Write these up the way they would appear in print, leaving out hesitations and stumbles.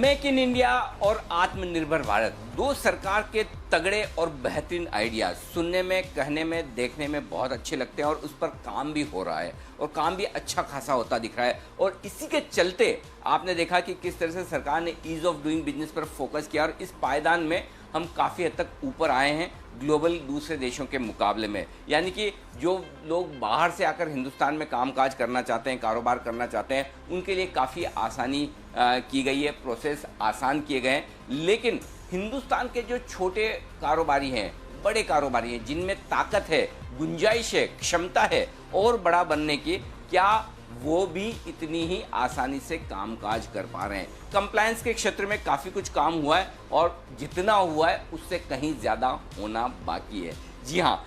Make in India और आत्मनिर्भर भारत, दो सरकार के तगड़े और बेहतरीन आइडियाज सुनने में, कहने में, देखने में बहुत अच्छे लगते हैं और उस पर काम भी हो रहा है और काम भी अच्छा खासा होता दिख रहा है। और इसी के चलते आपने देखा कि किस तरह से सरकार ने ईज ऑफ डूइंग बिजनेस पर फोकस किया और इस पायदान में हम काफ़ी हद तक ऊपर आए हैं ग्लोबल दूसरे देशों के मुकाबले में। यानी कि जो लोग बाहर से आकर हिंदुस्तान में कामकाज करना चाहते हैं, कारोबार करना चाहते हैं, उनके लिए काफ़ी आसानी की गई है, प्रोसेस आसान किए गए हैं। लेकिन हिंदुस्तान के जो छोटे कारोबारी हैं, बड़े कारोबारी हैं, जिनमें ताकत है, गुंजाइश है, क्षमता है और बड़ा बनने की, क्या वो भी इतनी ही आसानी से कामकाज कर पा रहे हैं? कंप्लायंस के क्षेत्र में काफ़ी कुछ काम हुआ है और जितना हुआ है उससे कहीं ज़्यादा होना बाकी है। जी हाँ,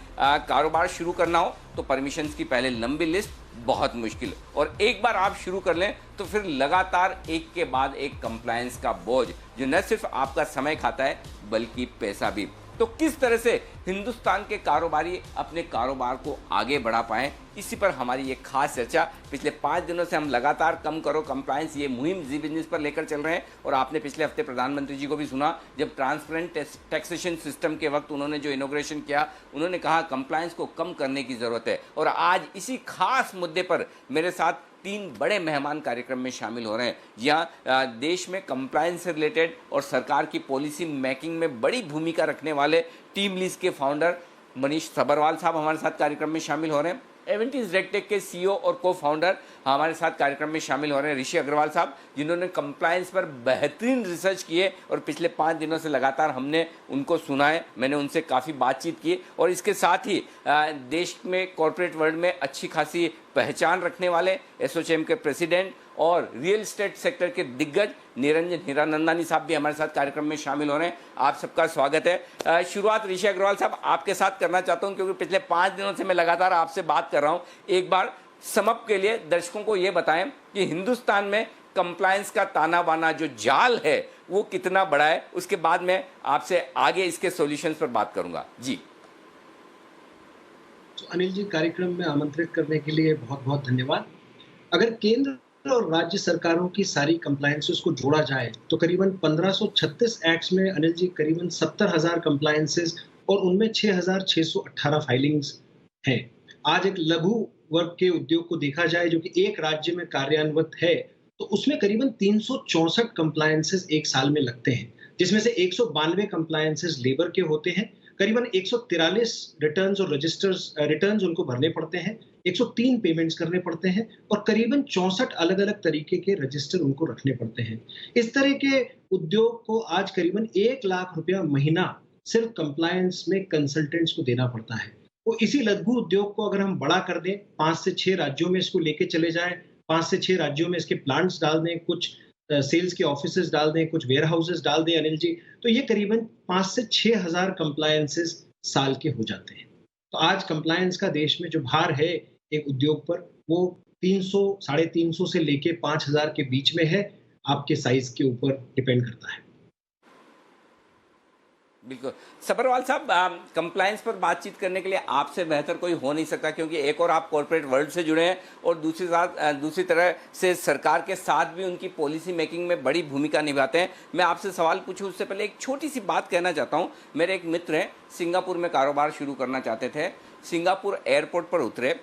कारोबार शुरू करना हो तो परमिशंस की पहले लंबी लिस्ट, बहुत मुश्किल, और एक बार आप शुरू कर लें तो फिर लगातार एक के बाद एक कंप्लायंस का बोझ जो न सिर्फ आपका समय खाता है बल्कि पैसा भी। तो किस तरह से हिंदुस्तान के कारोबारी अपने कारोबार को आगे बढ़ा पाएं, इसी पर हमारी ये खास चर्चा। पिछले 5 दिनों से हम लगातार कम करो कंप्लायंस ये मुहिम जी बिजनेस पर लेकर चल रहे हैं और आपने पिछले हफ्ते प्रधानमंत्री जी को भी सुना जब ट्रांसपेरेंट टैक्सेशन सिस्टम के वक्त उन्होंने जो इनोग्रेशन किया, उन्होंने कहा कंप्लायंस को कम करने की ज़रूरत है। और आज इसी खास मुद्दे पर मेरे साथ 3 बड़े मेहमान कार्यक्रम में शामिल हो रहे हैं। यहाँ देश में कंप्लायंस से रिलेटेड और सरकार की पॉलिसी मेकिंग में बड़ी भूमिका रखने वाले टीम लीज के फाउंडर मनीष सब्बरवाल साहब हमारे साथ कार्यक्रम में शामिल हो रहे हैं। एवेंटीज रेगटेक के सीईओ और को फाउंडर हमारे साथ कार्यक्रम में शामिल हो रहे हैं ऋषि अग्रवाल साहब, जिन्होंने कंप्लायंस पर बेहतरीन रिसर्च किए और पिछले 5 दिनों से लगातार हमने उनको सुना है, मैंने उनसे काफ़ी बातचीत की। और इसके साथ ही देश में कॉरपोरेट वर्ल्ड में अच्छी खासी पहचान रखने वाले एसोचैम के प्रेसिडेंट और रियल एस्टेट सेक्टर के दिग्गज निरंजन हीरानंदानी साहब भी हमारे साथ कार्यक्रम में शामिल हो रहे हैं। आप सबका स्वागत है। शुरुआत ऋषि अग्रवाल साहब आपके साथ करना चाहता हूं क्योंकि पिछले 5 दिनों से मैं लगातार आपसे बात कर रहा हूं। एक बार समअप के लिए दर्शकों को ये बताएं कि हिंदुस्तान में कंप्लायंस का ताना बाना जो जाल है वो कितना बड़ा है, उसके बाद मैं आपसे आगे इसके सॉल्यूशंस पर बात करूंगा। जी तो अनिल जी, कार्यक्रम में आमंत्रित करने के लिए बहुत बहुत धन्यवाद। अगर केंद्र और राज्य सरकारों की सारी कंप्लायंसेस को जोड़ा जाए तो करीबन 1536 एक्ट्स में अनिल जी करीबन 70,000 कंप्लायंसेस और उनमें 6,618 फाइलिंग्स हैं। आज एक लघु वर्ग के उद्योग को देखा जाए जो कि एक राज्य में कार्यान्वित है तो उसमें करीबन 364 कंप्लायंसेस एक साल में लगते हैं, जिसमें से 192 कंप्लायंसेस लेबर के होते हैं, करीबन 143 रिटर्न्स और रिटर्न्स उनको भरने पड़ते हैं, 103 पेमेंट्स करने पड़ते हैं और करीबन 64 अलग-अलग तरीके के रजिस्टर उनको रखने पड़ते हैं। इस तरह के उद्योग को आज करीबन 1 लाख रुपया महीना सिर्फ कंप्लायंस में कंसल्टेंट्स को देना पड़ता है। तो इसी लघु उद्योग को अगर हम बड़ा कर दें, 5 से 6 राज्यों में इसको लेके चले जाएं, 5 से 6 राज्यों में इसके प्लांट्स डाल दें, कुछ सेल्स के ऑफिसेज डाल दें, कुछ वेयर हाउसेज डाल दें अनिल जी, तो ये करीबन 5 से 6,000 कंप्लायंसेस साल के हो जाते हैं। तो आज कंप्लायंस का देश में जो भार है एक उद्योग पर, वो 300, 350 से लेके 5,000 के बीच में है, आपके साइज के ऊपर डिपेंड करता है। बिल्कुल सब्बरवाल साहब, कंप्लायंस पर बातचीत करने के लिए आपसे बेहतर कोई हो नहीं सकता क्योंकि एक और आप कॉर्पोरेट वर्ल्ड से जुड़े हैं और दूसरी तरह से सरकार के साथ भी उनकी पॉलिसी मेकिंग में बड़ी भूमिका निभाते हैं। मैं आपसे सवाल पूछूं उससे पहले एक छोटी सी बात कहना चाहता हूं। मेरे एक मित्र हैं, सिंगापुर में कारोबार शुरू करना चाहते थे, सिंगापुर एयरपोर्ट पर उतरे,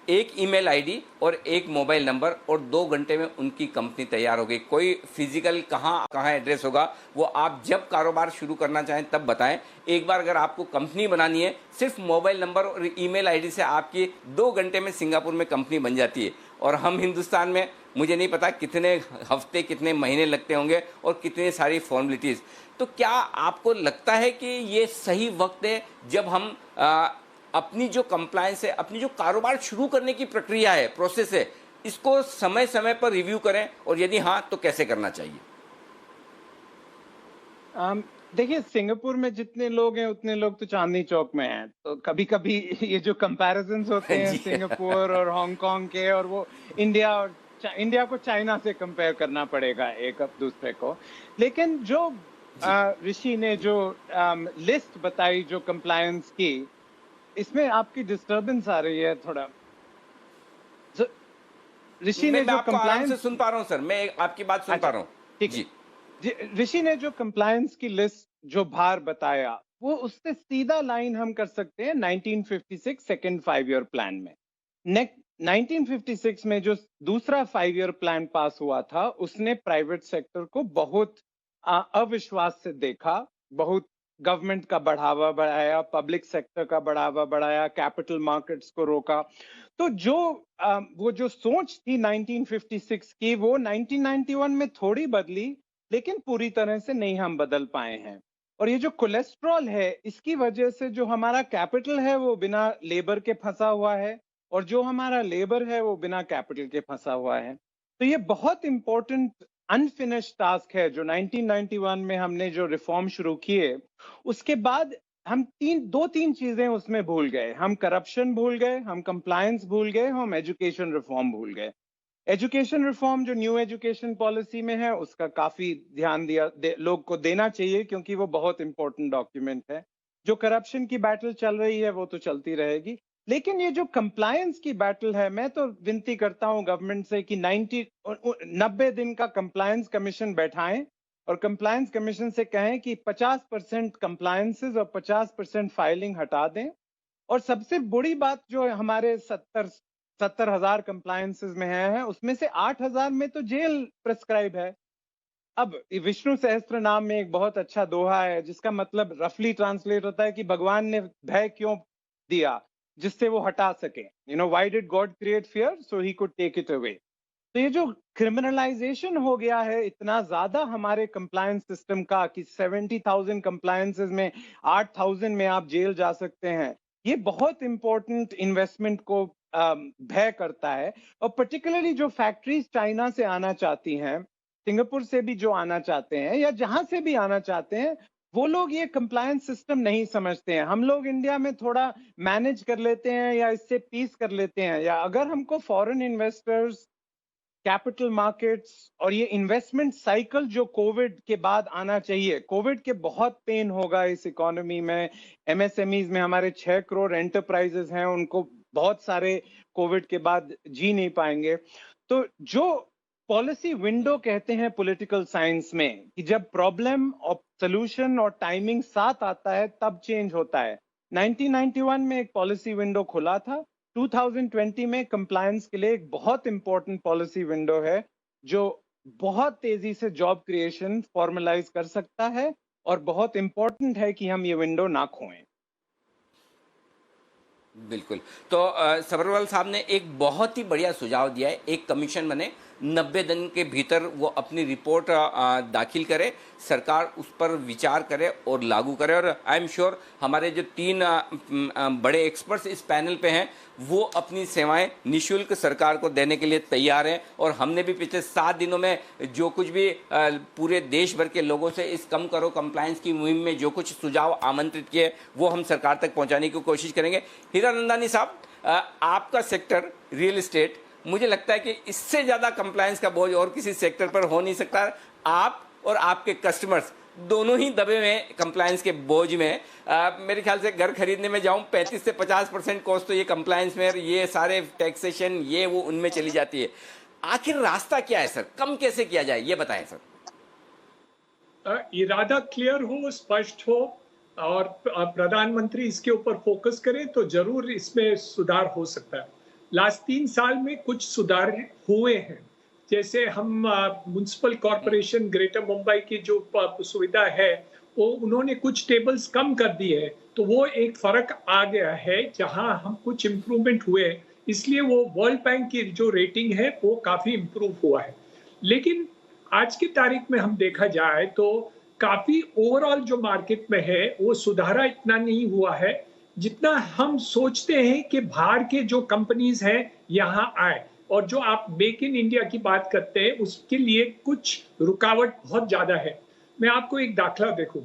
एक ईमेल आईडी और एक मोबाइल नंबर और 2 घंटे में उनकी कंपनी तैयार हो गई। कोई फिजिकल कहाँ एड्रेस होगा वो आप जब कारोबार शुरू करना चाहें तब बताएं। एक बार अगर आपको कंपनी बनानी है, सिर्फ मोबाइल नंबर और ईमेल आईडी से आपकी 2 घंटे में सिंगापुर में कंपनी बन जाती है। और हम हिंदुस्तान में मुझे नहीं पता कितने हफ्ते, कितने महीने लगते होंगे और कितनी सारी फॉर्मेलिटीज़। तो क्या आपको लगता है कि ये सही वक्त है जब हम अपनी जो कंप्लायंस है, अपनी जो कारोबार शुरू करने की प्रक्रिया है, प्रोसेस है, इसको समय समय पर रिव्यू करें और यदि हाँ तो कैसे करना चाहिए? देखिए, सिंगापुर में जितने लोग हैं उतने लोग तो चांदनी चौक में हैं, तो कभी कभी ये जो कंपैरिजन्स होते हैं जी सिंगापुर और हांगकांग के, और वो इंडिया को चाइना से कंपेयर करना पड़ेगा एक अब दूसरे को। लेकिन जो ऋषि ने जो लिस्ट बताई जो कंप्लायंस की, इसमें आपकी डिस्टर्बेंस आ रही है थोड़ा। ऋषि ने जो कंप्लायंस से सुन पा रहा हूं सर, मैं आपकी बात सुन पा रहा हूं। ठीक जी ऋषि ने जो कंप्लायंस की लिस्ट जो बाहर बताया, वो उससे सीधा लाइन हम कर सकते हैं 1956 सेकेंड 5 ईयर प्लान में। 1956 में जो दूसरा 5 ईयर प्लान पास हुआ था, उसने प्राइवेट सेक्टर को बहुत अविश्वास से देखा, बहुत गवर्नमेंट का बढ़ावा बढ़ाया, पब्लिक सेक्टर का बढ़ावा बढ़ाया, कैपिटल मार्केट्स को रोका। तो जो वो जो सोच थी 1956 की, वो 1991 में थोड़ी बदली, लेकिन पूरी तरह से नहीं हम बदल पाए हैं। और ये जो कोलेस्ट्रॉल है, इसकी वजह से जो हमारा कैपिटल है वो बिना लेबर के फंसा हुआ है, और जो हमारा लेबर है वो बिना कैपिटल के फंसा हुआ है। तो ये बहुत इंपॉर्टेंट अनफिनिश्ड टास्क है जो 1991 में हमने जो रिफॉर्म शुरू किए, उसके बाद हम दो तीन चीजें उसमें भूल गए। हम करप्शन भूल गए, हम कंप्लायंस भूल गए, हम एजुकेशन रिफॉर्म भूल गए। एजुकेशन रिफॉर्म जो न्यू एजुकेशन पॉलिसी में है, उसका काफी ध्यान लोग को देना चाहिए, क्योंकि वो बहुत इंपॉर्टेंट डॉक्यूमेंट है। जो करप्शन की बैटल चल रही है वो तो चलती रहेगी, लेकिन ये जो कंप्लायंस की बैटल है, मैं तो विनती करता हूं गवर्नमेंट से कि 90 दिन का कंप्लायंस कमीशन बैठाएं, और कंप्लायंस कमीशन से कहें कि 50% कंप्लायंसेस और 50% फाइलिंग हटा दें। और सबसे बुरी बात जो हमारे 70,000 कंप्लायंसेस में है, उसमें से 8,000 में तो जेल प्रेस्क्राइब है। अब विष्णु सहस्त्र नाम में एक बहुत अच्छा दोहा है, जिसका मतलब रफली ट्रांसलेट होता है कि भगवान ने भय क्यों दिया, जिससे वो हटा सके। Why did God create fear? So he could take it away. तो ये जो क्रिमिनलाइजेशन हो गया है इतना ज्यादा हमारे कंप्लायंस सिस्टम का, कि 70,000 कंप्लायंसेस में 8,000 में आप जेल जा सकते हैं, ये बहुत इंपॉर्टेंट इन्वेस्टमेंट को भय करता है। और पर्टिकुलरली जो फैक्ट्रीज चाइना से आना चाहती हैं, सिंगापुर से भी जो आना चाहते हैं, या जहां से भी आना चाहते हैं, वो लोग ये कंप्लायंस सिस्टम नहीं समझते हैं। हम लोग इंडिया में थोड़ा मैनेज कर लेते हैं या इससे पीस कर लेते हैं, या अगर हमको फॉरेन इन्वेस्टर्स, कैपिटल मार्केट्स और ये इन्वेस्टमेंट साइकिल जो कोविड के बाद आना चाहिए, कोविड के बहुत पेन होगा इस इकोनॉमी में। एमएसएमईज में हमारे 6 करोड़ एंटरप्राइजेस हैं, उनको बहुत सारे कोविड के बाद जी नहीं पाएंगे। तो जो पॉलिसी विंडो कहते हैं पॉलिटिकल साइंस में, कि जब प्रॉब्लम और सॉल्यूशन और टाइमिंग साथ आता है तब चेंज होता है। 1991 में एक पॉलिसी विंडो खुला था, 2020 में कंप्लायंस के लिए एक बहुत इंपॉर्टेंट पॉलिसी विंडो है, जो बहुत तेजी से जॉब क्रिएशन फॉर्मलाइज कर सकता है, और बहुत इंपॉर्टेंट है कि हम ये विंडो ना खोएं। बिल्कुल। तो सबरवाल साहब ने एक बहुत ही बढ़िया सुझाव दिया है, एक कमीशन बने, 90 दिन के भीतर वो अपनी रिपोर्ट दाखिल करे, सरकार उस पर विचार करे और लागू करे। और आई एम श्योर हमारे जो 3 बड़े एक्सपर्ट्स इस पैनल पे हैं, वो अपनी सेवाएं निःशुल्क सरकार को देने के लिए तैयार हैं। और हमने भी पिछले 7 दिनों में जो कुछ भी पूरे देश भर के लोगों से इस कम करो कंप्लायंस की मुहिम में जो कुछ सुझाव आमंत्रित किए, वो हम सरकार तक पहुंचाने की कोशिश करेंगे। हीरानंदानी साहब, आपका सेक्टर रियल एस्टेट, मुझे लगता है कि इससे ज्यादा कंप्लायंस का बोझ और किसी सेक्टर पर हो नहीं सकता। आप और आपके कस्टमर्स दोनों ही दबे हुए हैं कंप्लायंस के बोझ में। मेरे ख्याल से घर खरीदने में जाऊं 35 से 50% कॉस्ट तो ये कंप्लायंस में, ये सारे टैक्सेशन ये वो उनमें चली जाती है। आखिर रास्ता क्या है सर, कम कैसे किया जाए, ये बताएं सर। इरादा क्लियर हो, स्पष्ट हो, और प्रधानमंत्री इसके ऊपर फोकस करें तो जरूर इसमें सुधार हो सकता है। लास्ट 3 साल में कुछ सुधार हुए हैं, जैसे हम म्युनिसिपल कॉरपोरेशन ग्रेटर मुंबई की जो सुविधा है, वो उन्होंने कुछ टेबल्स कम कर दिए है, तो वो एक फर्क आ गया है, जहां हम कुछ इम्प्रूवमेंट हुए, इसलिए वो वर्ल्ड बैंक की जो रेटिंग है वो काफी इम्प्रूव हुआ है। लेकिन आज की तारीख में हम देखा जाए तो काफी ओवरऑल जो मार्केट में है वो सुधारा इतना नहीं हुआ है जितना हम सोचते हैं कि बाहर के जो कंपनीज हैं यहाँ आए। और जो आप मेक इन इंडिया की बात करते हैं, उसके लिए कुछ रुकावट बहुत ज्यादा है। मैं आपको एक दाखला देखूं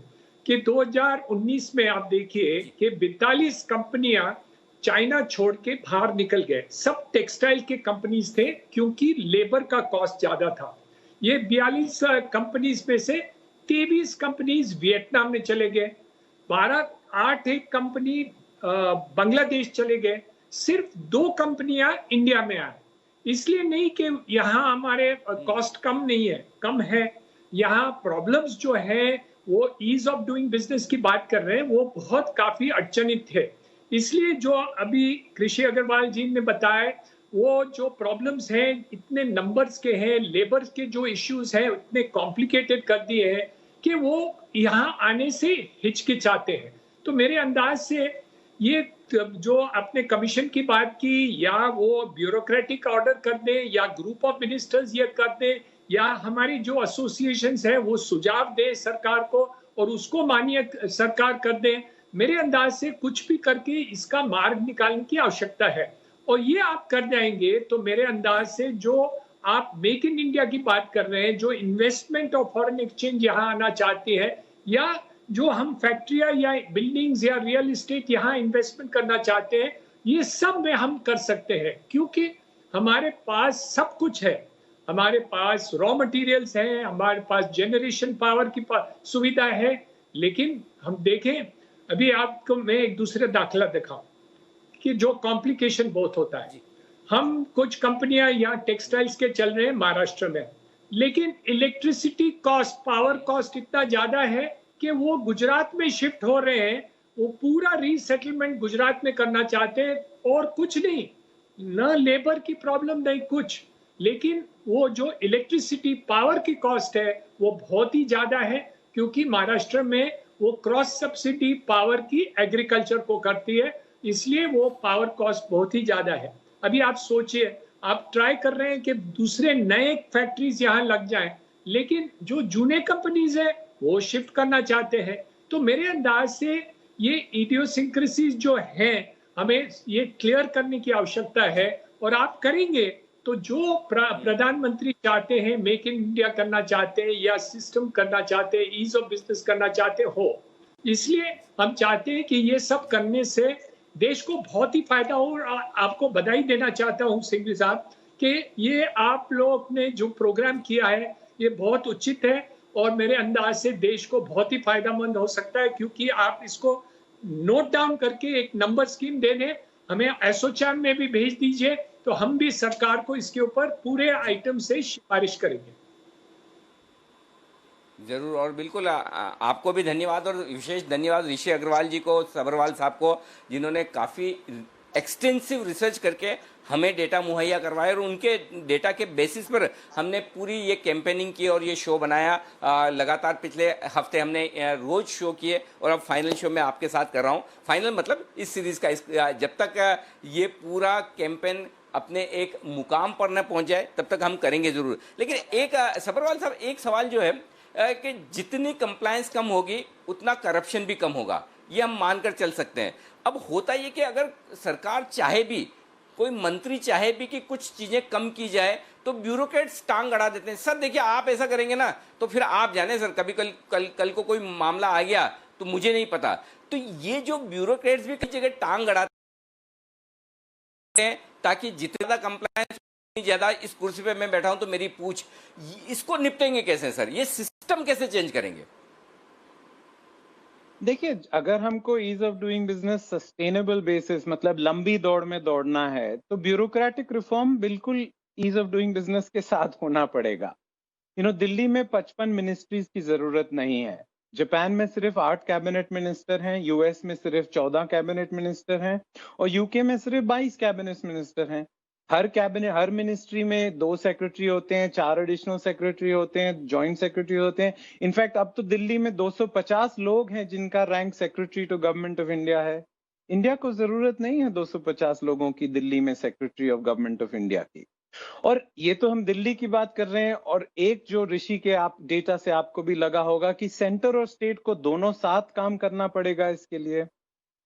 कि 2019 में आप देखिए कि 42 कंपनियां चाइना छोड़ के बाहर निकल गए। सब टेक्सटाइल के कंपनीज थे, क्योंकि लेबर का कॉस्ट ज्यादा था। ये 42 कंपनीज में से 23 कंपनीज वियतनाम में चले गए, 8 एक कंपनी बांग्लादेश चले गए, सिर्फ 2 कंपनियां इंडिया में आए। इसलिए नहीं कि यहाँ हमारे कॉस्ट कम नहीं है, कम है, यहाँ प्रॉब्लम्स जो है वो ईज ऑफ डूइंग बिजनेस की बात कर रहे हैं, वो बहुत काफी अड़चनित है। इसलिए जो अभी कृषि अग्रवाल जी ने बताया, वो जो प्रॉब्लम्स हैं इतने नंबर्स के हैं, लेबर के जो इश्यूज हैं इतने कॉम्प्लिकेटेड कर दिए हैं कि वो यहाँ आने से हिचकिचाते हैं। तो मेरे अंदाज से ये जो आपने कमीशन की बात की, या वो ब्यूरोक्रेटिक ऑर्डर कर दें, या ग्रुप ऑफ मिनिस्टर्स ये कर दें, या हमारी जो एसोसिएशंस है वो सुझाव दे सरकार को और उसको मान्य सरकार कर दे, मेरे अंदाज से कुछ भी करके इसका मार्ग निकालने की आवश्यकता है। और ये आप कर जाएंगे तो मेरे अंदाज से जो आप मेक इन इंडिया की बात कर रहे हैं, जो इन्वेस्टमेंट और फॉरेन एक्सचेंज यहाँ आना चाहती है, या जो हम फैक्ट्रियां या बिल्डिंग्स या रियल एस्टेट यहाँ इन्वेस्टमेंट करना चाहते हैं, ये सब में हम कर सकते हैं, क्योंकि हमारे पास सब कुछ है। हमारे पास रॉ मटेरियल्स हैं, हमारे पास जनरेशन पावर की सुविधा है। लेकिन हम देखें, अभी आपको मैं एक दूसरा दाखला दिखाऊं कि जो कॉम्प्लिकेशन बहुत होता है। हम कुछ कंपनियां यहाँ टेक्सटाइल्स के चल रहे हैं महाराष्ट्र में, लेकिन इलेक्ट्रिसिटी कॉस्ट, पावर कॉस्ट इतना ज्यादा है कि वो गुजरात में शिफ्ट हो रहे हैं। वो पूरा रीसेटलमेंट गुजरात में करना चाहते हैं, और कुछ नहीं, न लेबर की प्रॉब्लम नहीं कुछ, लेकिन वो जो इलेक्ट्रिसिटी पावर की कॉस्ट है वो बहुत ही ज्यादा है, क्योंकि महाराष्ट्र में वो क्रॉस सब्सिडी पावर की एग्रीकल्चर को करती है, इसलिए वो पावर कॉस्ट बहुत ही ज्यादा है। अभी आप सोचिए, आप ट्राई कर रहे हैं कि दूसरे नए फैक्ट्रीज यहाँ लग जाएं, लेकिन जो जूने कंपनीज है वो शिफ्ट करना चाहते हैं। तो मेरे अंदाज से ये इडियोसिंक्रेसीज जो हैं, हमें ये क्लियर करने की आवश्यकता है, और आप करेंगे तो जो प्रधानमंत्री चाहते हैं, मेक इन इंडिया करना चाहते हैं, या सिस्टम करना चाहते हैं, ईज ऑफ बिजनेस करना चाहते हो, इसलिए हम चाहते हैं कि ये सब करने से देश को बहुत ही फायदा हो। और आपको बधाई देना चाहता हूँ सिंघवी साहब कि ये आप लोग ने जो प्रोग्राम किया है ये बहुत उचित है, और मेरे अंदाज से देश को बहुत ही फायदेमंद हो सकता है, क्योंकि आप इसको नोट डाउन करके एक नंबर स्कीम दे दें, हमें एसोचैम में भी भेज दीजिए, तो हम भी सरकार को इसके ऊपर पूरे आइटम से सिफारिश करेंगे। जरूर, और बिल्कुल आपको भी धन्यवाद, और विशेष धन्यवाद ऋषि अग्रवाल जी को, सब्रवाल साहब को, जिन्होंने काफ़ी एक्सटेंसिव रिसर्च करके हमें डेटा मुहैया करवाया, और उनके डेटा के बेसिस पर हमने पूरी ये कैंपेनिंग की और ये शो बनाया। लगातार पिछले हफ्ते हमने रोज शो किए, और अब फाइनल शो मैं आपके साथ कर रहा हूँ। फाइनल मतलब इस सीरीज़ का, जब तक ये पूरा कैंपेन अपने एक मुकाम पर न पहुँच जाए तब तक हम करेंगे ज़रूर। लेकिन एक सब्रवाल साहब, एक सवाल जो है कि जितनी कंप्लायंस कम होगी उतना करप्शन भी कम होगा, ये हम मानकर चल सकते हैं। अब होता ये कि अगर सरकार चाहे भी, कोई मंत्री चाहे भी कि कुछ चीज़ें कम की जाए, तो ब्यूरोक्रेट्स टांग अड़ा देते हैं। सर देखिए, आप ऐसा करेंगे ना तो फिर आप जाने सर, कभी कल को कोई मामला आ गया तो मुझे नहीं पता। तो ये जो ब्यूरोक्रेट्स भी कई जगह टांग अड़ाते हैं, ताकि जितना कंप्लायंस ज्यादा, इस कुर्सी पे मैं बैठा हूं तो मेरी पूछ, इसको निपटेंगे कैसे सर? ये सिस्टम कैसे चेंज करेंगे? देखिए, अगर हमको ease of doing business sustainable basis, मतलब लंबी दौड़ में दौड़ना है, तो ब्यूरोक्रेटिक रिफॉर्म बिल्कुल ईज ऑफ डूइंग बिजनेस के साथ होना पड़ेगा। दिल्ली में 55 मिनिस्ट्रीज की जरूरत नहीं है। जापान में सिर्फ 8 कैबिनेट मिनिस्टर हैं, यूएस में सिर्फ 14 कैबिनेट मिनिस्टर हैं, और यूके में सिर्फ 22 कैबिनेट मिनिस्टर हैं। हर मिनिस्ट्री में 2 सेक्रेटरी होते हैं, 4 एडिशनल सेक्रेटरी होते हैं, जॉइंट सेक्रेटरी होते हैं। इनफैक्ट अब तो दिल्ली में 250 लोग हैं जिनका rank secretary to government of India है। इंडिया को जरूरत नहीं है 250 लोगों की दिल्ली में secretary of government of India की। और ये तो हम दिल्ली की बात कर रहे हैं। और एक जो ऋषि के आप डेटा से आपको भी लगा होगा कि सेंटर और स्टेट को दोनों साथ काम करना पड़ेगा इसके लिए,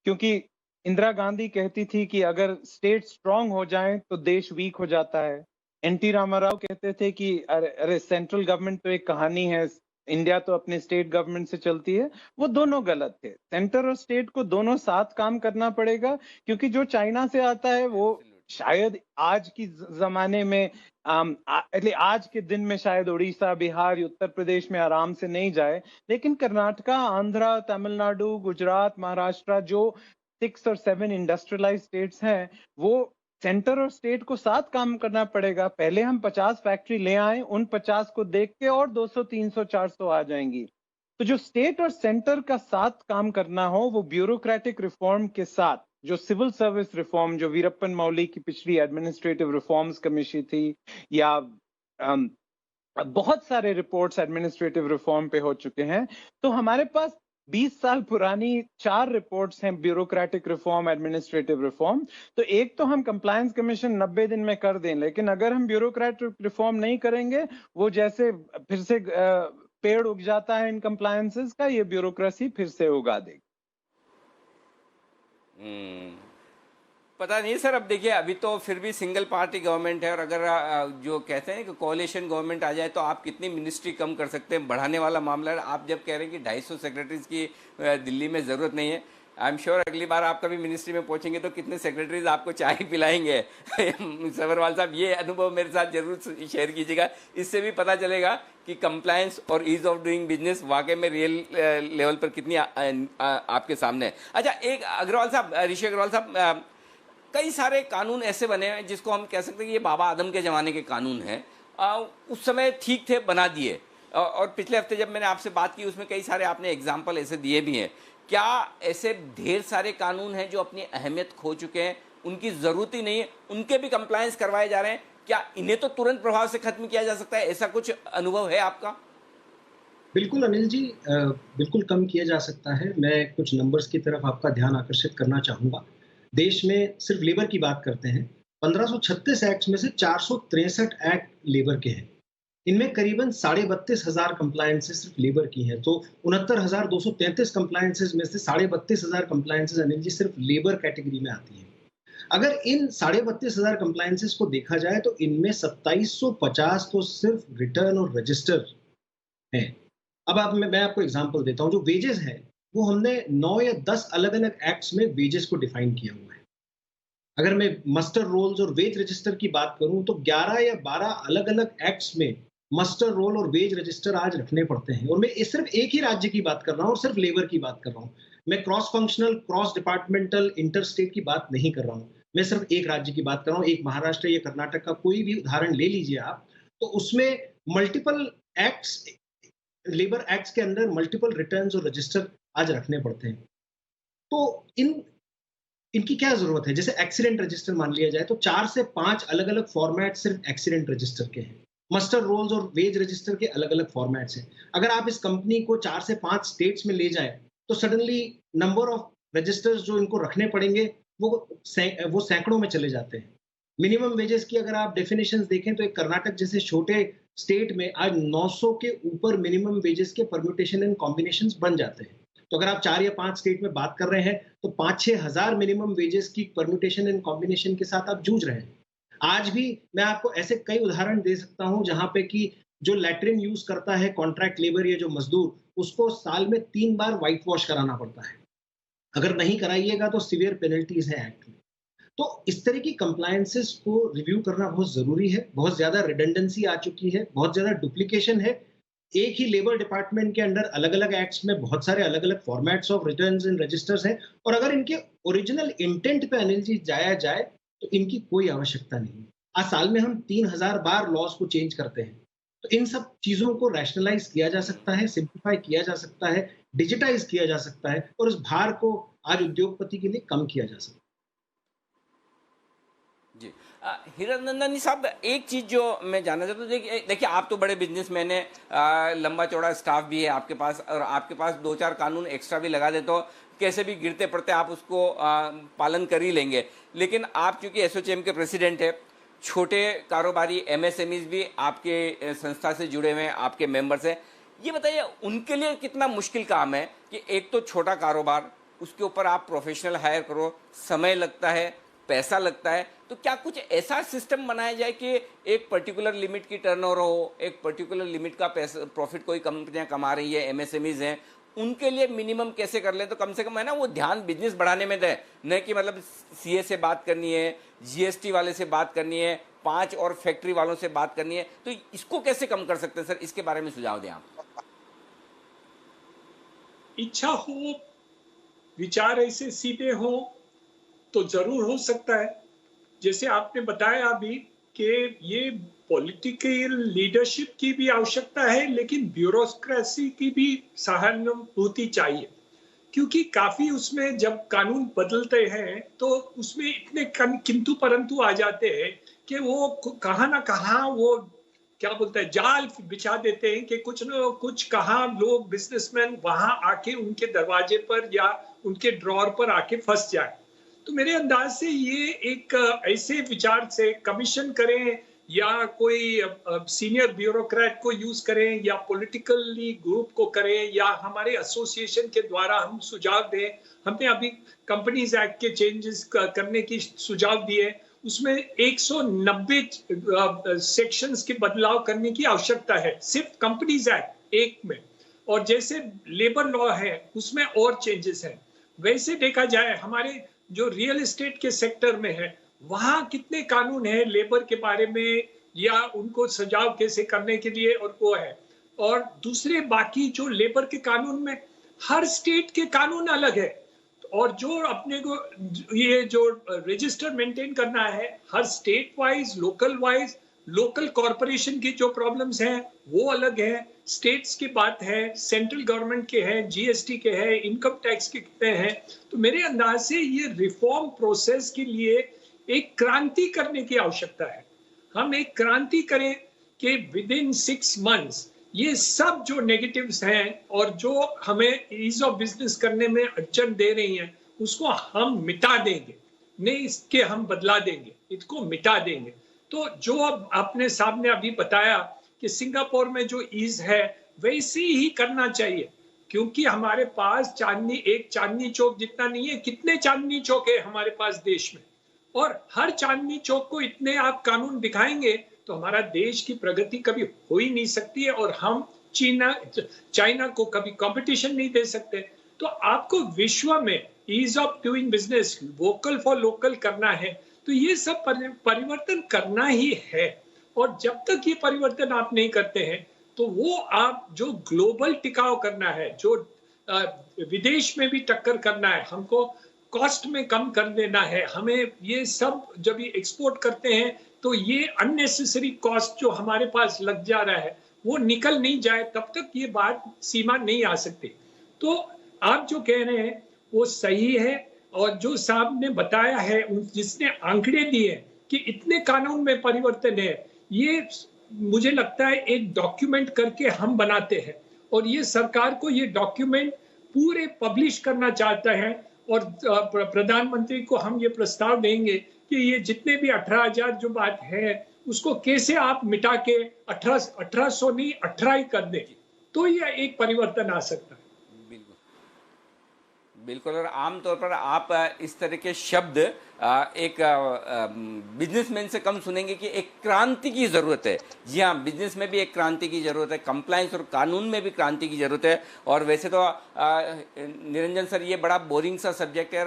क्योंकि इंदिरा गांधी कहती थी कि अगर स्टेट स्ट्रांग हो जाए तो देश वीक हो जाता है। एनटी रामाराव कहते थे कि अरे सेंट्रल गवर्नमेंट तो एक कहानी है, इंडिया तो अपने स्टेट गवर्नमेंट से चलती है। वो दोनों गलत थे। सेंटर और स्टेट को दोनों साथ काम करना पड़ेगा, क्योंकि जो चाइना से आता है वो शायद आज की जमाने में आज के दिन में शायद उड़ीसा, बिहार, उत्तर प्रदेश में आराम से नहीं जाए, लेकिन कर्नाटका, आंध्रा, तमिलनाडु, गुजरात, महाराष्ट्र, जो 6 और 7 इंडस्ट्रियलाइज स्टेट्स हैं, वो सेंटर और स्टेट को साथ काम करना पड़ेगा। पहले हम 50 फैक्ट्री ले आए, उन 50 को देख के और 200, 300, 400 आ जाएंगी। तो जो स्टेट और सेंटर का साथ काम करना हो, वो ब्यूरोक्रेटिक रिफॉर्म के साथ, जो सिविल सर्विस रिफॉर्म, जो वीरप्पन मौली की पिछली एडमिनिस्ट्रेटिव रिफॉर्म्स कमीशन थी, या बहुत सारे रिपोर्ट्स एडमिनिस्ट्रेटिव रिफॉर्म पे हो चुके हैं। तो हमारे पास 20 साल पुरानी 4 रिपोर्ट्स हैं ब्यूरोक्रेटिक रिफॉर्म, एडमिनिस्ट्रेटिव रिफॉर्म। तो एक तो हम कंप्लायंस कमीशन 90 दिन में कर दें, लेकिन अगर हम ब्यूरोक्रेटिक रिफॉर्म नहीं करेंगे, वो जैसे फिर से पेड़ उग जाता है इन कंप्लायंसेस का, ये ब्यूरोक्रेसी फिर से उगा देगी। पता नहीं सर, अब देखिए अभी तो फिर भी सिंगल पार्टी गवर्नमेंट है, और अगर जो कहते हैं कि कोalition गवर्नमेंट आ जाए तो आप कितनी मिनिस्ट्री कम कर सकते हैं, बढ़ाने वाला मामला है। आप जब कह रहे हैं कि 250 सेक्रेटरीज की दिल्ली में ज़रूरत नहीं है, आई एम श्योर अगली बार आप कभी मिनिस्ट्री में पहुंचेंगे तो कितने सेक्रेटरीज आपको चाय पिलाएंगे। सबरवाल साहब, ये अनुभव मेरे साथ जरूर शेयर कीजिएगा, इससे भी पता चलेगा कि कंप्लायंस और ईज ऑफ डूइंग बिजनेस वाकई में रियल लेवल पर कितनी आपके सामने है। अच्छा, एक अग्रवाल साहब, ऋषि अग्रवाल साहब, कई सारे कानून ऐसे बने हैं जिसको हम कह सकते हैं कि ये बाबा आदम के ज़माने के कानून हैं। उस समय ठीक थे, बना दिए, और पिछले हफ्ते जब मैंने आपसे बात की उसमें कई सारे आपने एग्जाम्पल ऐसे दिए भी हैं। क्या ऐसे ढेर सारे कानून हैं जो अपनी अहमियत खो चुके हैं, उनकी ज़रूरत ही नहीं है, उनके भी कंप्लायंस करवाए जा रहे हैं? क्या इन्हें तो तुरंत प्रभाव से खत्म किया जा सकता है? ऐसा कुछ अनुभव है आपका? बिल्कुल अनिल जी, बिल्कुल कम किया जा सकता है। मैं कुछ नंबर्स की तरफ आपका ध्यान आकर्षित करना चाहूँगा। देश में सिर्फ लेबर की बात करते हैं, 1536 एक्ट में से 463 एक्ट लेबर के हैं। इनमें करीबन 32,500 कंप्लायंसेस सिर्फ लेबर की हैं। तो 69,233 कंप्लायंसेस में से 32,500 कंप्लायंसेस अनिल जी सिर्फ लेबर कैटेगरी में आती हैं। अगर इन 32,500 कंप्लायंसेस को देखा जाए तो इनमें 2750 तो सिर्फ रिटर्न और रजिस्टर हैं। अब मैं आपको एग्जांपल देता हूं। जो वेजेस है वो हमने 9 या 10 अलग-अलग एक्ट्स में वेजेस को डिफाइन किया हुआ है। अगर मैं मस्टर रोल्स और वेज रजिस्टर की बात करूं तो 11 या 12 अलग-अलग एक्ट्स में मस्टर रोल और वेज रजिस्टर आज रखने पड़ते हैं। और मैं सिर्फ एक ही राज्य की बात कर रहा हूं और सिर्फ लेबर की बात कर रहा हूं। मैं cross functional, cross departmental, inter state की बात नहीं कर रहा हूं। मैं सिर्फ एक राज्य की बात कर रहा हूं। एक महाराष्ट्र या कर्नाटक का कोई भी उदाहरण ले लीजिए आप, तो उसमें मल्टीपल एक्ट्स, लेबर एक्ट्स के अंदर मल्टीपल रिटर्न्स और रजिस्टर आज रखने पड़ते हैं। तो इनकी क्या जरूरत है? जैसे एक्सीडेंट रजिस्टर मान लिया जाए तो 4 से 5 अलग-अलग फॉर्मेट सिर्फ एक्सीडेंट रजिस्टर के हैं। मस्टर रोल्स और वेज रजिस्टर के अलग-अलग फॉर्मेट्स हैं। अगर आप इस कंपनी को 4 से 5 स्टेट्स में ले जाए तो सडनली नंबर ऑफ रजिस्टर्स जो इनको रखने पड़ेंगे वो सैकड़ों में चले जाते हैं। मिनिमम वेजेस की अगर आप डेफिनेशंस देखें तो एक कर्नाटक जैसे छोटे स्टेट में आज 900 के ऊपर मिनिमम वेजेस के परम्यूटेशन एंड कॉम्बिनेशंस बन जाते हैं। तो अगर आप 4 या 5 स्टेट में बात कर रहे हैं तो 5-6 हजार मिनिमम वेजेस की परम्यूटेशन एंड कॉम्बिनेशन के साथ आप जूझ रहे हैं। आज भी मैं आपको ऐसे कई उदाहरण दे सकता हूं जहां पे कि जो लैट्रिन यूज करता है कॉन्ट्रैक्ट लेबर या जो मजदूर, उसको साल में 3 बार व्हाइट वॉश कराना पड़ता है। अगर नहीं कराइएगा तो सीवियर पेनल्टीज है एक्ट में। तो इस तरह की कंप्लायंसेस को रिव्यू करना बहुत जरूरी है। बहुत ज्यादा रिडंडेंसी आ चुकी है, बहुत ज्यादा डुप्लीकेशन है। एक ही लेबर डिपार्टमेंट के अंडर अलग अलग एक्ट्स में बहुत सारे अलग अलग formats of returns and registers हैं, और अगर इनके ओरिजिनल इंटेंट पे अनिल जी जाया जाए तो इनकी कोई आवश्यकता नहीं। आज साल में हम 3000 बार लॉज को चेंज करते हैं। तो इन सब चीजों को रैशनलाइज किया जा सकता है, सिंप्लीफाई किया जा सकता है, डिजिटाइज किया जा सकता है, और इस भार को आज उद्योगपति के लिए कम किया जा सकता है। जी, हीरानंदानी साहब, एक चीज़ जो मैं जानना चाहता हूँ, देखिए आप तो बड़े बिजनेसमैन हैं, लंबा चौड़ा स्टाफ भी है आपके पास, और आपके पास 2-4 कानून एक्स्ट्रा भी लगा दे तो कैसे भी गिरते पड़ते आप उसको पालन कर ही लेंगे। लेकिन आप चूंकि एसोचैम के प्रेसिडेंट है, छोटे कारोबारी एमएसएमईज भी आपके संस्था से जुड़े हुए हैं, आपके मेंबर्स हैं, ये बताइए उनके लिए कितना मुश्किल काम है कि एक तो छोटा कारोबार, उसके ऊपर आप प्रोफेशनल हायर करो, समय लगता है, पैसा लगता है। तो क्या कुछ ऐसा सिस्टम बनाया जाए कि एक पर्टिकुलर लिमिट की टर्नओवर हो, एक पर्टिकुलर लिमिट का पैसा प्रॉफिट कोई कंपनियां कमा रही है, एमएसएमईज हैं, उनके लिए मिनिमम कैसे कर ले तो कम से कम है ना, वो ध्यान बिजनेस बढ़ाने में दे, न कि मतलब सीए से बात करनी है, जीएसटी वाले से बात करनी है, 5 और फैक्ट्री वालों से बात करनी है। तो इसको कैसे कम कर सकते हैं सर? इसके बारे में सुझाव दें आप। इच्छा हो, विचार ऐसे सीधे हो तो जरूर हो सकता है, जैसे आपने बताया अभी कि ये पॉलिटिकल लीडरशिप की भी आवश्यकता है, लेकिन ब्यूरोक्रेसी की भी सहानुभूति चाहिए, क्योंकि काफी उसमें जब कानून बदलते हैं तो उसमें इतने किंतु परंतु आ जाते हैं कि वो कहाँ ना कहाँ वो क्या बोलते हैं जाल बिछा देते हैं कि कुछ न कुछ कहाँ लोग बिजनेसमैन वहां आके उनके दरवाजे पर या उनके ड्रॉर पर आके फंस जाए। तो मेरे अंदाज से ये एक ऐसे विचार से कमीशन करें या कोई सीनियर ब्यूरोक्रेट को यूज करें या पॉलिटिकली ग्रुप को करें या हमारे एसोसिएशन के द्वारा हम सुझाव दें। हमने अभी कंपनीज एक्ट के चेंजेस करने की सुझाव दिए, उसमें 190 सेक्शंस के बदलाव करने की आवश्यकता है सिर्फ कंपनीज एक्ट एक में, और जैसे लेबर लॉ है उसमें और चेंजेस हैं। वैसे देखा जाए हमारे जो रियल एस्टेट के सेक्टर में है वहां कितने कानून है लेबर के बारे में या उनको सजाव कैसे करने के लिए, और वो है। और दूसरे बाकी जो लेबर के कानून में हर स्टेट के कानून अलग है, और जो अपने को ये जो रजिस्टर मेंटेन करना है हर स्टेट वाइज लोकल कॉरपोरेशन की जो प्रॉब्लम्स हैं वो अलग है, स्टेट्स की बात है, सेंट्रल गवर्नमेंट के हैं, जीएसटी के हैं, इनकम टैक्स के कितने हैं। तो मेरे अंदाज से ये रिफॉर्म प्रोसेस के लिए एक क्रांति करने की आवश्यकता है। हम एक क्रांति करें कि विद इन 6 मंथ्स ये सब जो नेगेटिव्स हैं और जो हमें ईज ऑफ बिजनेस करने में अड़चन दे रही हैं उसको हम मिटा देंगे, नहीं इसके हम बदला देंगे, इसको मिटा देंगे। तो जो अब आपने सामने अभी बताया कि सिंगापुर में जो ईज है वैसे ही करना चाहिए, क्योंकि हमारे पास एक चांदनी चौक जितना नहीं है, कितने चांदनी चौक है हमारे पास देश में, और हर चांदनी चौक को इतने आप कानून दिखाएंगे तो हमारा देश की प्रगति कभी हो ही नहीं सकती है, और हम चाइना को कभी कंपटीशन नहीं दे सकते। तो आपको विश्व में ease of doing business, vocal for local करना है, तो ये सब परिवर्तन करना ही है। और जब तक ये परिवर्तन आप नहीं करते हैं तो वो आप जो ग्लोबल टिकाव करना है, जो विदेश में भी टक्कर करना है, हमको कॉस्ट में कम कर देना है, हमें ये सब जब ये एक्सपोर्ट करते हैं तो ये अननेसेसरी कॉस्ट जो हमारे पास लग जा रहा है वो निकल नहीं जाए, तब तक ये बात सीमा नहीं आ सकती। तो आप जो कह रहे हैं वो सही है, और जो साहब ने बताया है, जिसने आंकड़े दिए कि इतने कानून में परिवर्तन है, ये मुझे लगता है एक डॉक्यूमेंट करके हम बनाते हैं, और ये सरकार को ये डॉक्यूमेंट पूरे पब्लिश करना चाहता है, और प्रधानमंत्री को हम ये प्रस्ताव देंगे कि ये जितने भी 18,000 जो बात है उसको कैसे आप मिटा के 1800 नहीं 18 ही कर दें, तो ये एक परिवर्तन आ सकता है। बिल्कुल बिल्कुल। और आमतौर पर आप इस तरह के शब्द एक बिजनेसमैन से कम सुनेंगे कि एक क्रांति की ज़रूरत है। जी हाँ, बिजनेस में भी एक क्रांति की ज़रूरत है, कंप्लायंस और कानून में भी क्रांति की ज़रूरत है। और वैसे तो निरंजन सर ये बड़ा बोरिंग सा सब्जेक्ट है,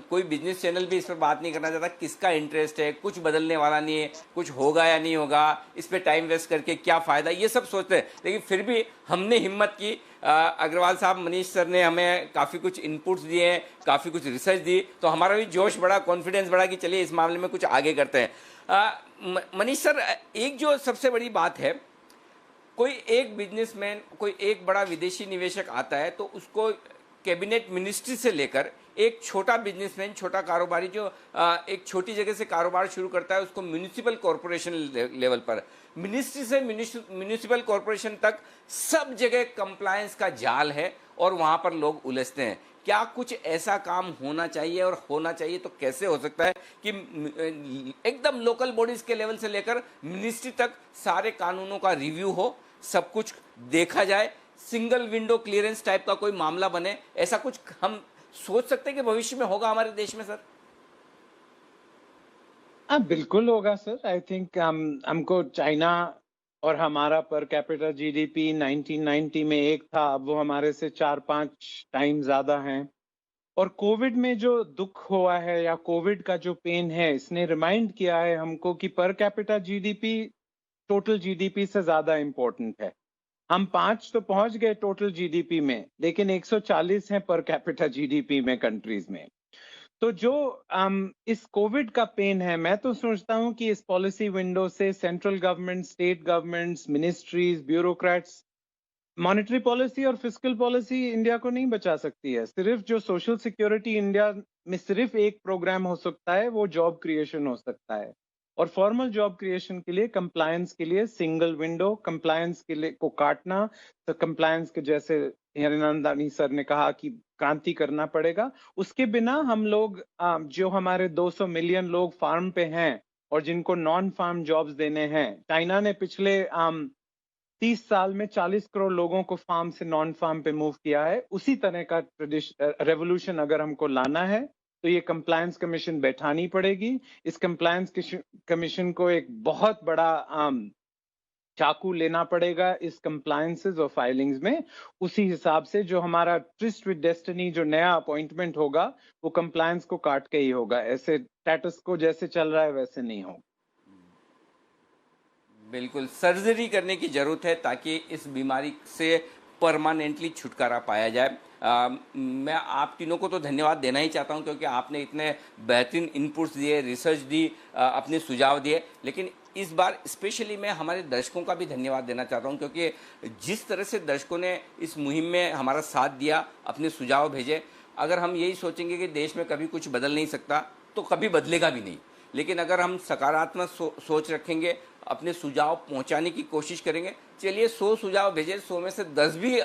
कोई बिजनेस चैनल भी इस पर बात नहीं करना चाहता, किसका इंटरेस्ट है, कुछ बदलने वाला नहीं है, कुछ होगा या नहीं होगा, इस पर टाइम वेस्ट करके क्या फ़ायदा, ये सब सोचते हैं। लेकिन फिर भी हमने हिम्मत की, अग्रवाल साहब, मनीष सर ने हमें काफ़ी कुछ इनपुट्स दिए हैं, काफ़ी कुछ रिसर्च दी, तो हमारा भी जोश बढ़ा, कॉन्फिडेंस बढ़ा कि चलिए इस मामले में कुछ आगे करते हैं। मनीष सर, एक जो सबसे बड़ी बात है, कोई एक बिजनेसमैन, कोई एक बड़ा विदेशी निवेशक आता है तो उसको कैबिनेट मिनिस्ट्री से लेकर एक छोटा बिजनेसमैन, छोटा कारोबारी जो एक छोटी जगह से कारोबार शुरू करता है, उसको म्यूनिसिपल कॉरपोरेशन लेवल पर, मिनिस्ट्री से म्यूनिसिपल कॉरपोरेशन तक सब जगह कंप्लायंस का जाल है और वहाँ पर लोग उलझते हैं। क्या कुछ ऐसा काम होना चाहिए, और होना चाहिए तो कैसे हो सकता है कि एकदम लोकल बॉडीज के लेवल से लेकर मिनिस्ट्री तक सारे कानूनों का रिव्यू हो, सब कुछ देखा जाए, सिंगल विंडो क्लियरेंस टाइप का कोई मामला बने, ऐसा कुछ हम सोच सकते हैं कि भविष्य में होगा हमारे देश में? सर बिल्कुल होगा सर। आई थिंक हमको चाइना और हमारा पर कैपिटा जीडीपी 1990 में एक था, अब वो हमारे से 4-5 टाइम ज्यादा है। और कोविड में जो दुख हुआ है या कोविड का जो पेन है, इसने रिमाइंड किया है हमको कि per capita GDP total GDP से ज्यादा इम्पोर्टेंट है। हम 5 तो पहुंच गए टोटल जीडीपी में, लेकिन 140 है पर कैपिटा जीडीपी में कंट्रीज में। तो जो इस कोविड का पेन है, मैं तो सोचता हूँ कि इस पॉलिसी विंडो से central government, state governments, ministries, bureaucrats monetary policy और फिस्कल पॉलिसी इंडिया को नहीं बचा सकती है। सिर्फ जो सोशल सिक्योरिटी इंडिया में सिर्फ एक प्रोग्राम हो सकता है, वो जॉब क्रिएशन हो सकता है। और फॉर्मल जॉब क्रिएशन के लिए, कंप्लायंस के लिए सिंगल विंडो, कंप्लायंस के लिए को काटना, तो कंप्लायंस के जैसे हिरनंदानी सर ने कहा कि क्रांति करना पड़ेगा। उसके बिना हम लोग जो हमारे 200 मिलियन लोग फार्म पे हैं और जिनको नॉन फार्म जॉब्स देने हैं, चाइना ने पिछले 30 साल में 40 करोड़ लोगों को फार्म से नॉन फार्म पे मूव किया है। उसी तरह का रेवोल्यूशन अगर हमको लाना है तो ये कंप्लायंस कमीशन बैठानी पड़ेगी। इस कंप्लायंस कमीशन को एक बहुत बड़ा चाकू लेना पड़ेगा इस कंप्लायंसेस और फाइलिंग्स में। उसी हिसाब से जो हमारा ट्रिस्ट विद डेस्टिनी जो नया अपॉइंटमेंट होगा वो कंप्लायंस को काट के ही होगा। ऐसे स्टेटस को जैसे चल रहा है वैसे नहीं होगा। बिल्कुल, सर्जरी करने की ज़रूरत है ताकि इस बीमारी से परमानेंटली छुटकारा पाया जाए। मैं आप तीनों को तो धन्यवाद देना ही चाहता हूं क्योंकि आपने इतने बेहतरीन इनपुट्स दिए, रिसर्च दी, अपने सुझाव दिए। लेकिन इस बार स्पेशली मैं हमारे दर्शकों का भी धन्यवाद देना चाहता हूं क्योंकि जिस तरह से दर्शकों ने इस मुहिम में हमारा साथ दिया, अपने सुझाव भेजे। अगर हम यही सोचेंगे कि देश में कभी कुछ बदल नहीं सकता तो कभी बदलेगा भी नहीं। लेकिन अगर हम सकारात्मक सोच रखेंगे, अपने सुझाव पहुंचाने की कोशिश करेंगे, चलिए 100 सुझाव भेजें, 100 में से 10 भी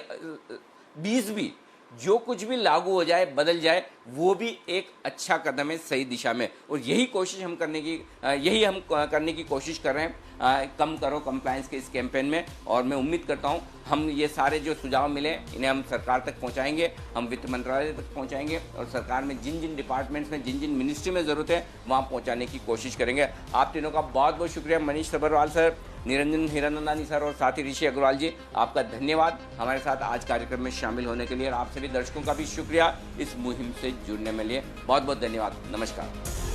20 भी जो कुछ भी लागू हो जाए, बदल जाए, वो भी एक अच्छा कदम है सही दिशा में। और यही हम करने की कोशिश कर रहे हैं कम करो कंप्लायंस के इस कैंपेन में। और मैं उम्मीद करता हूं हम ये सारे जो सुझाव मिले इन्हें हम सरकार तक पहुंचाएंगे, हम वित्त मंत्रालय तक पहुंचाएंगे और सरकार में जिन जिन डिपार्टमेंट्स में, जिन जिन मिनिस्ट्री में ज़रूरत है वहाँ पहुँचाने की कोशिश करेंगे। आप तीनों का बहुत बहुत शुक्रिया, मनीष सब्बरवाल सर, निरंजन हिरनंदानी सर और साथ ही ऋषि अग्रवाल जी, आपका धन्यवाद हमारे साथ आज कार्यक्रम में शामिल होने के लिए। और आप सभी दर्शकों का भी शुक्रिया इस मुहिम से जुड़ने में लिए। बहुत बहुत धन्यवाद। नमस्कार।